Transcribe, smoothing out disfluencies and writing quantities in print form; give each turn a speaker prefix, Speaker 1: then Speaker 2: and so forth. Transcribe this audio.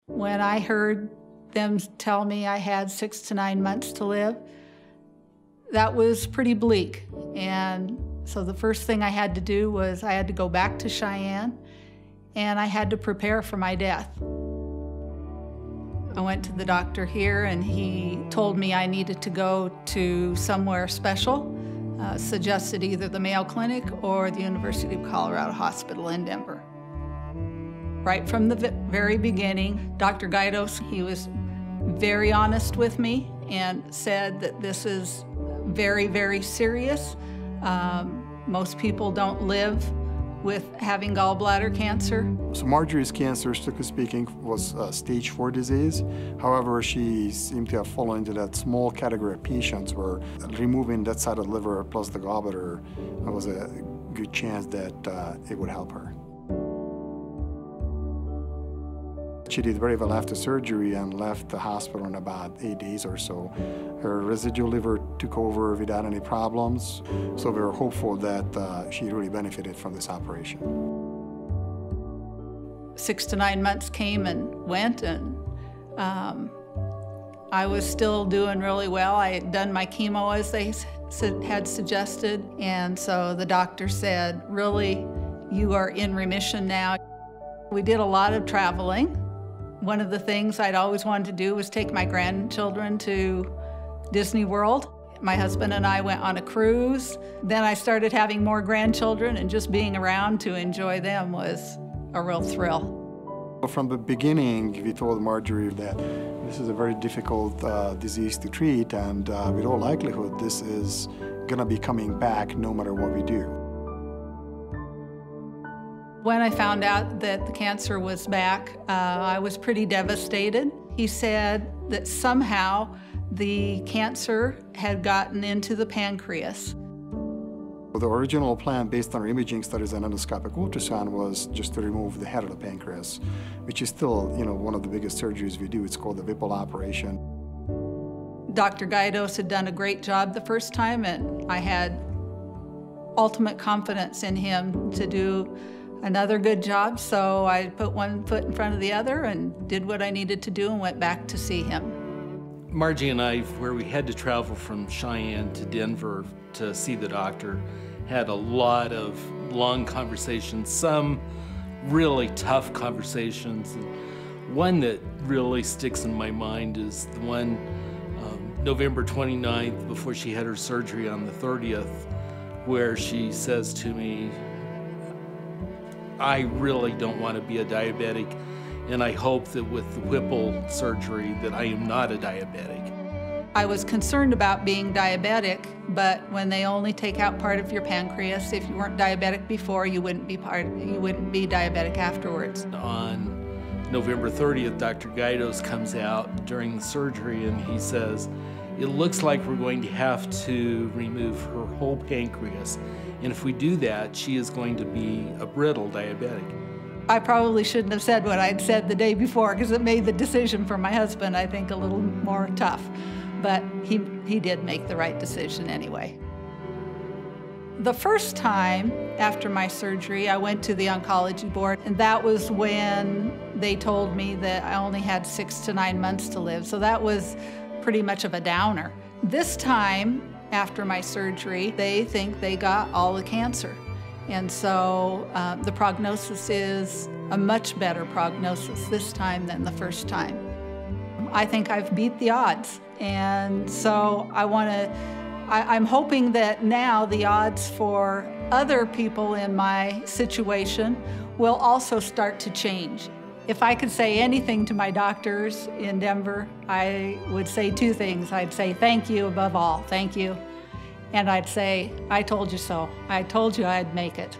Speaker 1: When I heard them tell me I had 6 to 9 months to live, that was pretty bleak. And so the first thing I had to do was I had to go back to Cheyenne and I had to prepare for my death. I went to the doctor here and he told me I needed to go to somewhere special, suggested either the Mayo Clinic or the University of Colorado Hospital in Denver. Right from the very beginning, Dr. Gaidos, he was very honest with me and said that this is very, very serious. Most people don't live with having gallbladder cancer.
Speaker 2: So Marjorie's cancer, strictly speaking, was stage 4 disease. However, she seemed to have fallen into that small category of patients where removing that side of the liver plus the gallbladder was a good chance that it would help her. She did very well after surgery and left the hospital in about 8 days or so. Her residual liver took over without any problems, so we were hopeful that she really benefited from this operation.
Speaker 1: 6 to 9 months came and went, and I was still doing really well. I had done my chemo as they had suggested, and so the doctor said, really, you are in remission now. We did a lot of traveling. One of the things I'd always wanted to do was take my grandchildren to Disney World. My husband and I went on a cruise. Then I started having more grandchildren, and just being around to enjoy them was a real thrill.
Speaker 2: From the beginning, we told Marjorie that this is a very difficult disease to treat, and with all likelihood, this is gonna be coming back no matter what we do.
Speaker 1: When I found out that the cancer was back, I was pretty devastated. He said that somehow the cancer had gotten into the pancreas.
Speaker 2: The original plan, based on our imaging studies and endoscopic ultrasound, was just to remove the head of the pancreas, which is still, one of the biggest surgeries we do. It's called the Whipple operation.
Speaker 1: Dr. Gaidos had done a great job the first time, and I had ultimate confidence in him to do another good job, so I put one foot in front of the other and did what I needed to do and went back to see him.
Speaker 3: Margie and I, where we had to travel from Cheyenne to Denver to see the doctor, had a lot of long conversations, some really tough conversations. One that really sticks in my mind is the one November 29th, before she had her surgery on the 30th, where she says to me, I really don't want to be a diabetic, and I hope that with the Whipple surgery that I am not a diabetic.
Speaker 1: I was concerned about being diabetic, but when they only take out part of your pancreas, if you weren't diabetic before, you wouldn't be diabetic afterwards.
Speaker 3: On November 30th, Dr. Gaidos comes out during the surgery and he says, it looks like we're going to have to remove her whole pancreas. And if we do that, she is going to be a brittle diabetic.
Speaker 1: I probably shouldn't have said what I'd said the day before, because it made the decision for my husband, I think, a little more tough. But he did make the right decision anyway. The first time after my surgery, I went to the oncology board, and that was when they told me that I only had 6 to 9 months to live. So that was pretty much of a downer. This time, after my surgery, they think they got all the cancer. And so the prognosis is a much better prognosis this time than the first time. I think I've beat the odds. And so I'm hoping that now the odds for other people in my situation will also start to change. If I could say anything to my doctors in Denver, I would say 2 things. I'd say thank you above all, thank you. And I'd say, I told you so. I told you I'd make it.